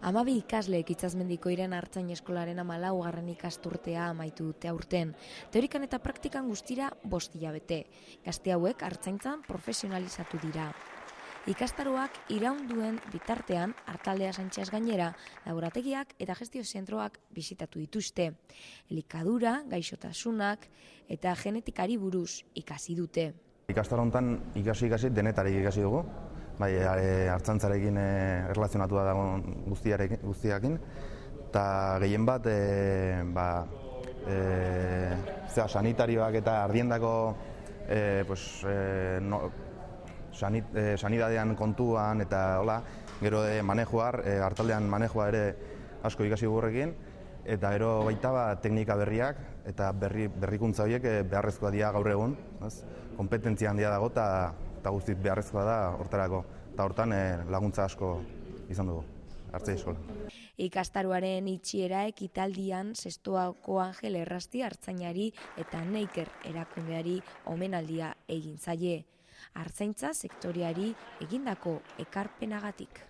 12 ikasleek Itsasmendiko Irene Artzain Eskolaren 14. ikasturtea amaitu dute aurten. Teorikan eta praktikan guztira 5 hilabete. Gazte hauek artzaintzan profesionalizatu dira. Ikastaroak iraun duen bitartean, Artaldea Santxez gainera, laborategiak eta gestio zentroak bisitatu dituzte. Elikadura, gaixotasunak eta genetikari buruz ikasi dute. Ikastaro honetan ikasi denetarik ikasi dugu. Bai, artzantzarekin erlazionatua dagoen guztiakin, eta gehien bat sanitarioak eta ardiendako sanidadean kontuan eta hola, gero manejoar, Artaldean manejoa ere asko ikasi gurrekin, eta gero baita teknika berriak eta berrikuntza horiek beharrezkoa dira gaur egun, kompetentzia handia dago eta guztiz beharrezkoa da hortarako. Eta hortan laguntza asko izan dugu, Artzain Eskola. Ikastaroaren itxiera ekitaldian Zestoako Angel Errasti artzainari eta Neiker erakundeari omenaldia egin zaie. Artzaintza sektoreari egindako ekarpenagatik.